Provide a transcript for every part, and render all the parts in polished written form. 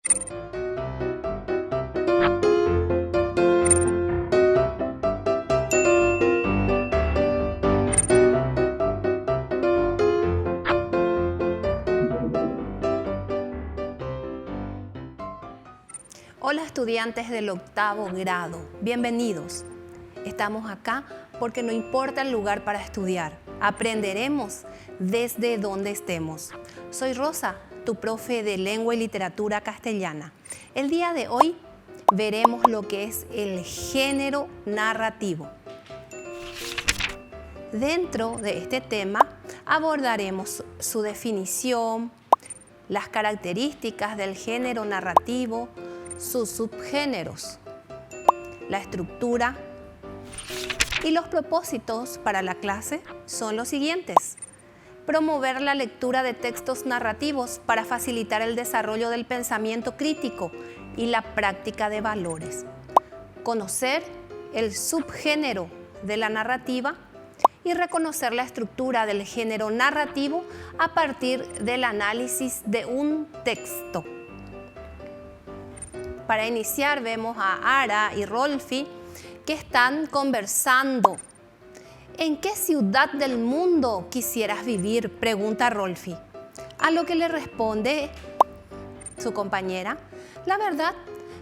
Hola estudiantes del octavo grado, bienvenidos. Estamos acá porque no importa el lugar para estudiar, aprenderemos desde donde estemos. Soy Rosa, tu profe de Lengua y Literatura Castellana. El día de hoy veremos lo que es el género narrativo. Dentro de este tema abordaremos su definición, las características del género narrativo, sus subgéneros, la estructura y los propósitos para la clase son los siguientes. Promover la lectura de textos narrativos para facilitar el desarrollo del pensamiento crítico y la práctica de valores. Conocer el subgénero de la narrativa y reconocer la estructura del género narrativo a partir del análisis de un texto. Para iniciar vemos a Ara y Rolfi que están conversando. ¿En qué ciudad del mundo quisieras vivir?, pregunta Rolfi. A lo que le responde su compañera: la verdad,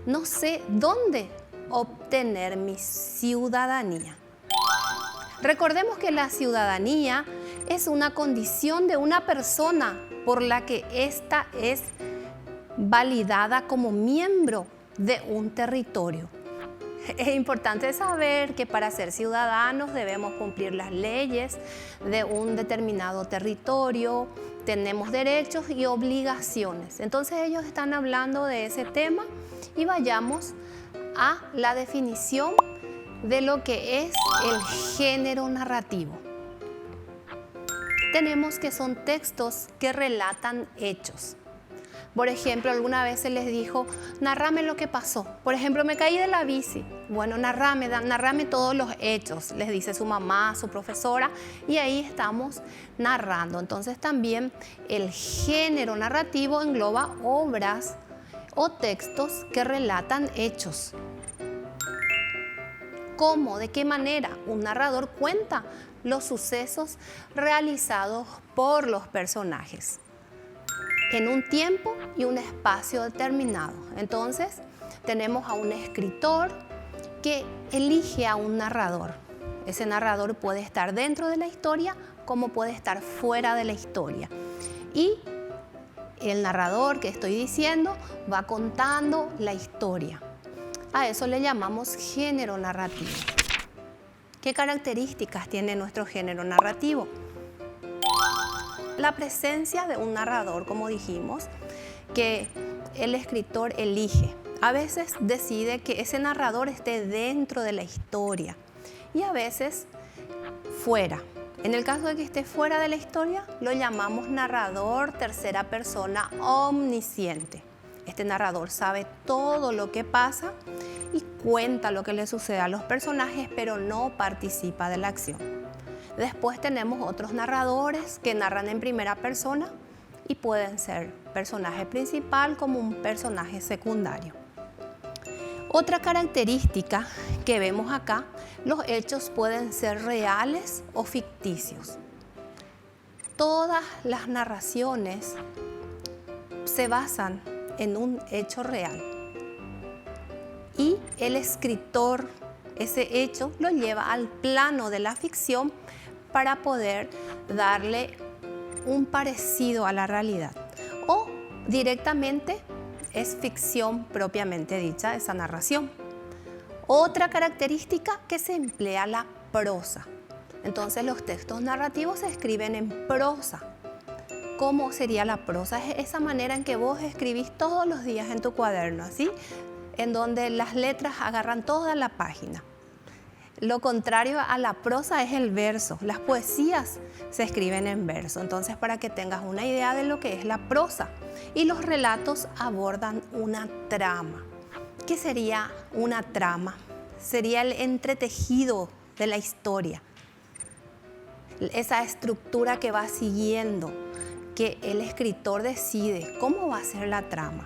no sé dónde obtener mi ciudadanía. Recordemos que la ciudadanía es una condición de una persona por la que ésta es validada como miembro de un territorio. Es importante saber que para ser ciudadanos debemos cumplir las leyes de un determinado territorio, tenemos derechos y obligaciones. Entonces ellos están hablando de ese tema y vayamos a la definición de lo que es el género narrativo. Tenemos que son textos que relatan hechos. Por ejemplo, alguna vez se les dijo: narrame lo que pasó. Por ejemplo, me caí de la bici. Bueno, narrame todos los hechos, les dice su mamá, su profesora, y ahí estamos narrando. Entonces también el género narrativo engloba obras o textos que relatan hechos. ¿Cómo? ¿De qué manera? Un narrador cuenta los sucesos realizados por los personajes en un tiempo y un espacio determinado. Entonces, tenemos a un escritor que elige a un narrador. Ese narrador puede estar dentro de la historia como puede estar fuera de la historia. Y el narrador que estoy diciendo va contando la historia. A eso le llamamos género narrativo. ¿Qué características tiene nuestro género narrativo? La presencia de un narrador, como dijimos, que el escritor elige. A veces decide que ese narrador esté dentro de la historia y a veces fuera. En el caso de que esté fuera de la historia, lo llamamos narrador tercera persona omnisciente. Este narrador sabe todo lo que pasa y cuenta lo que le sucede a los personajes, pero no participa de la acción. Después tenemos otros narradores que narran en primera persona y pueden ser personaje principal como un personaje secundario. Otra característica que vemos acá: los hechos pueden ser reales o ficticios. Todas las narraciones se basan en un hecho real y el escritor ese hecho lo lleva al plano de la ficción para poder darle un parecido a la realidad, o directamente es ficción propiamente dicha esa narración. Otra característica, que se emplea la prosa. Entonces los textos narrativos se escriben en prosa. ¿Cómo sería la prosa? Es esa manera en que vos escribís todos los días en tu cuaderno, ¿sí? En donde las letras agarran toda la página. Lo contrario a la prosa es el verso. Las poesías se escriben en verso. Entonces, para que tengas una idea de lo que es la prosa. Y los relatos abordan una trama. ¿Qué sería una trama? Sería el entretejido de la historia. Esa estructura que va siguiendo, que el escritor decide cómo va a ser la trama.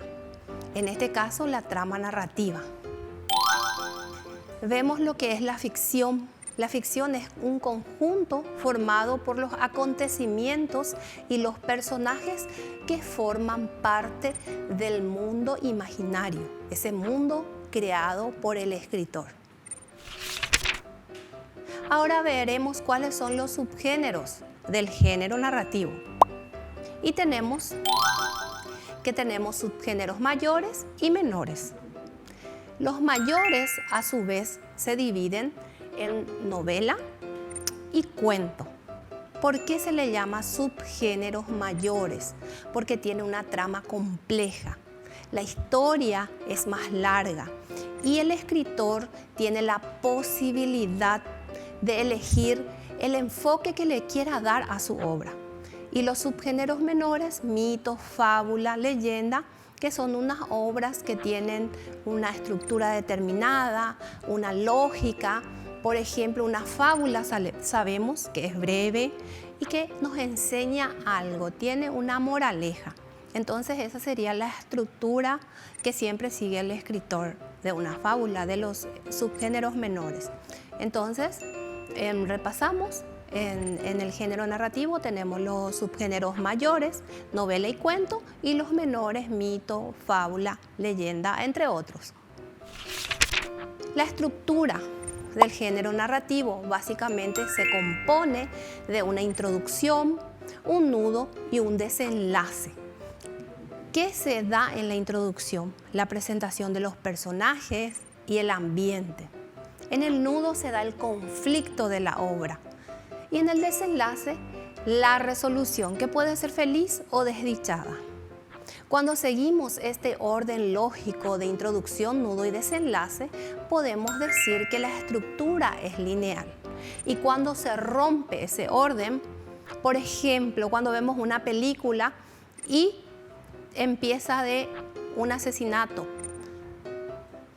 en este caso la trama narrativa. Vemos lo que es la ficción. La ficción es un conjunto formado por los acontecimientos y los personajes que forman parte del mundo imaginario, ese mundo creado por el escritor. Ahora veremos cuáles son los subgéneros del género narrativo. Y tenemos subgéneros mayores y menores. Los mayores, a su vez, se dividen en novela y cuento. ¿Por qué se le llama subgéneros mayores? Porque tiene una trama compleja. La historia es más larga y el escritor tiene la posibilidad de elegir el enfoque que le quiera dar a su obra. Y los subgéneros menores, mito, fábula, leyenda, que son unas obras que tienen una estructura determinada, una lógica. Por ejemplo, una fábula sabemos que es breve y que nos enseña algo, tiene una moraleja. Entonces esa sería la estructura que siempre sigue el escritor de una fábula, de los subgéneros menores. Entonces, repasamos. En el género narrativo tenemos los subgéneros mayores, novela y cuento, y los menores, mito, fábula, leyenda, entre otros. La estructura del género narrativo básicamente se compone de una introducción, un nudo y un desenlace. ¿Qué se da en la introducción? La presentación de los personajes y el ambiente. En el nudo se da el conflicto de la obra. Y en el desenlace, la resolución, que puede ser feliz o desdichada. Cuando seguimos este orden lógico de introducción, nudo y desenlace, podemos decir que la estructura es lineal. Y cuando se rompe ese orden, por ejemplo, cuando vemos una película y empieza de un asesinato,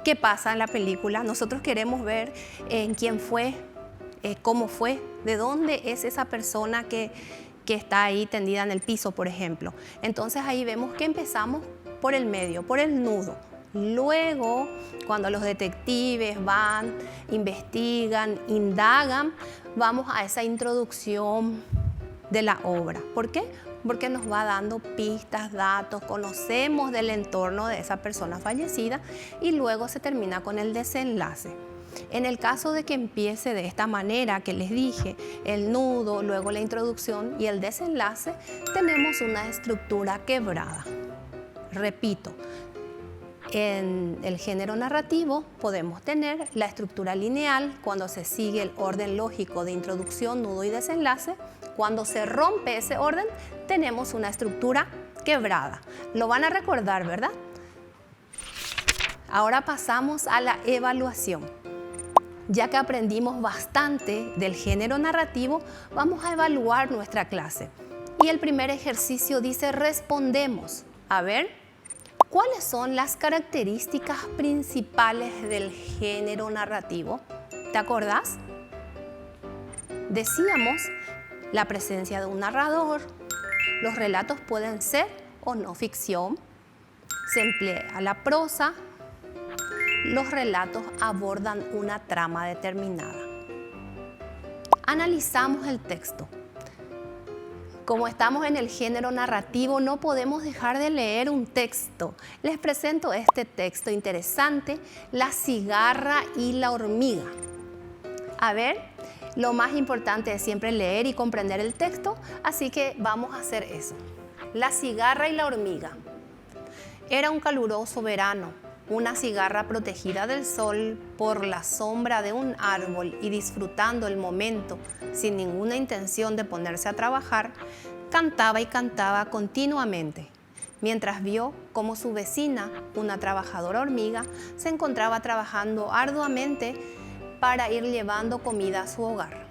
¿qué pasa en la película? Nosotros queremos ver en quién fue, cómo fue, de dónde es esa persona que está ahí tendida en el piso, por ejemplo. Entonces ahí vemos que empezamos por el medio, por el nudo. Luego, cuando los detectives van, investigan, indagan, vamos a esa introducción de la obra. ¿Por qué? Porque nos va dando pistas, datos, conocemos del entorno de esa persona fallecida y luego se termina con el desenlace. En el caso de que empiece de esta manera que les dije, el nudo, luego la introducción y el desenlace, tenemos una estructura quebrada. Repito, en el género narrativo podemos tener la estructura lineal cuando se sigue el orden lógico de introducción, nudo y desenlace. Cuando se rompe ese orden, tenemos una estructura quebrada. Lo van a recordar, ¿verdad? Ahora pasamos a la evaluación. Ya que aprendimos bastante del género narrativo, vamos a evaluar nuestra clase. Y el primer ejercicio dice respondemos. A ver, ¿cuáles son las características principales del género narrativo? ¿Te acordás? Decíamos la presencia de un narrador, los relatos pueden ser o no ficción, se emplea la prosa, los relatos abordan una trama determinada. Analizamos el texto. Como estamos en el género narrativo, no podemos dejar de leer un texto. Les presento este texto interesante, La cigarra y la hormiga. A ver, lo más importante es siempre leer y comprender el texto, así que vamos a hacer eso. La cigarra y la hormiga. Era un caluroso verano. Una cigarra protegida del sol por la sombra de un árbol y disfrutando el momento sin ninguna intención de ponerse a trabajar, cantaba y cantaba continuamente, mientras vio cómo su vecina, una trabajadora hormiga, se encontraba trabajando arduamente para ir llevando comida a su hogar.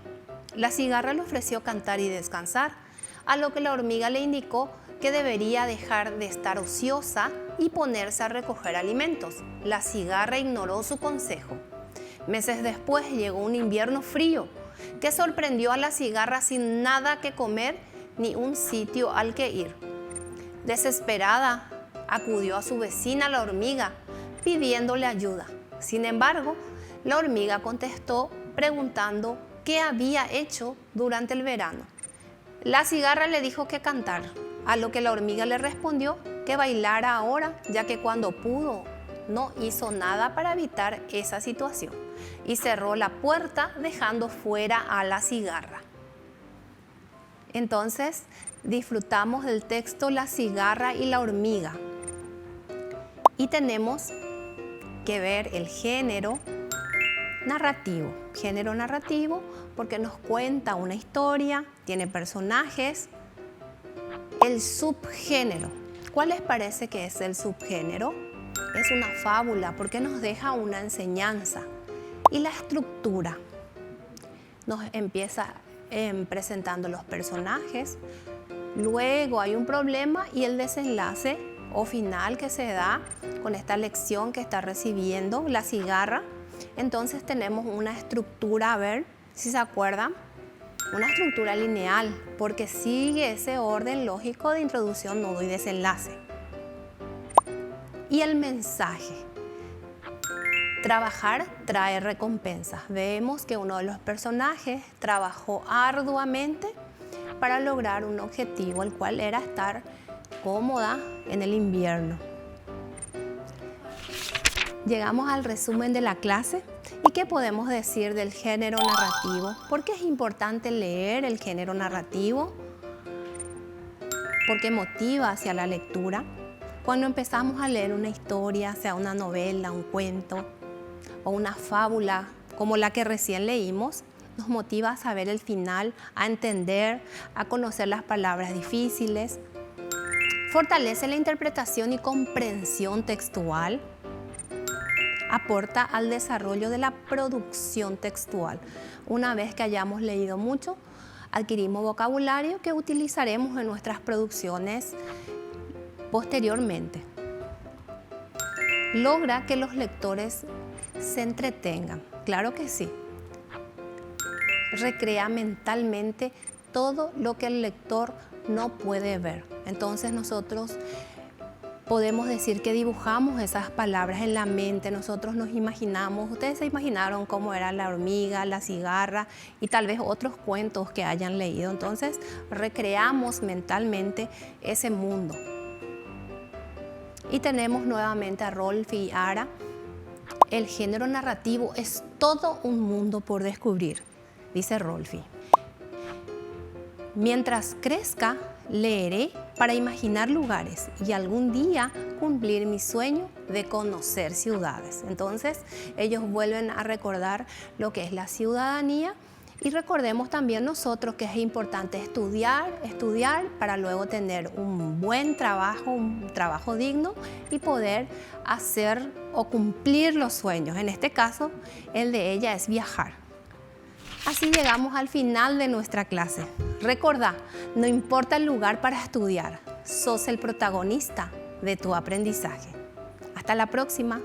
La cigarra le ofreció cantar y descansar, a lo que la hormiga le indicó que debería dejar de estar ociosa y ponerse a recoger alimentos. La cigarra ignoró su consejo. Meses después llegó un invierno frío que sorprendió a la cigarra sin nada que comer ni un sitio al que ir. Desesperada, acudió a su vecina la hormiga pidiéndole ayuda. Sin embargo, la hormiga contestó preguntando qué había hecho durante el verano. La cigarra le dijo que cantar, a lo que la hormiga le respondió que bailara ahora, ya que cuando pudo no hizo nada para evitar esa situación y cerró la puerta dejando fuera a la cigarra. Entonces, disfrutamos del texto La cigarra y la hormiga y tenemos que ver el género narrativo. Género narrativo porque nos cuenta una historia, tiene personajes. El subgénero. ¿Cuál les parece que es el subgénero? Es una fábula porque nos deja una enseñanza. Y la estructura. Nos empieza presentando los personajes, luego hay un problema y el desenlace o final que se da con esta lección que está recibiendo la cigarra. Entonces tenemos una estructura, a ver si se acuerdan, una estructura lineal porque sigue ese orden lógico de introducción, nudo y desenlace. Y el mensaje. Trabajar trae recompensas. Vemos que uno de los personajes trabajó arduamente para lograr un objetivo, el cual era estar cómoda en el invierno. Llegamos al resumen de la clase. ¿Y qué podemos decir del género narrativo? ¿Por qué es importante leer el género narrativo? Porque motiva hacia la lectura. Cuando empezamos a leer una historia, sea una novela, un cuento o una fábula como la que recién leímos, nos motiva a saber el final, a entender, a conocer las palabras difíciles. Fortalece la interpretación y comprensión textual. Aporta al desarrollo de la producción textual. Una vez que hayamos leído mucho, adquirimos vocabulario que utilizaremos en nuestras producciones posteriormente. Logra que los lectores se entretengan, claro que sí. Recrea mentalmente todo lo que el lector no puede ver. Entonces nosotros podemos decir que dibujamos esas palabras en la mente, nosotros nos imaginamos, ustedes se imaginaron cómo era la hormiga, la cigarra y tal vez otros cuentos que hayan leído. Entonces recreamos mentalmente ese mundo. Y tenemos nuevamente a Rolfi y Ara. El género narrativo es todo un mundo por descubrir, dice Rolfi. Mientras crezca, leeré para imaginar lugares y algún día cumplir mi sueño de conocer ciudades. Entonces, ellos vuelven a recordar lo que es la ciudadanía y recordemos también nosotros que es importante estudiar para luego tener un buen trabajo, un trabajo digno y poder hacer o cumplir los sueños. En este caso, el de ella es viajar. Así llegamos al final de nuestra clase. Recordá, no importa el lugar para estudiar, sos el protagonista de tu aprendizaje. Hasta la próxima.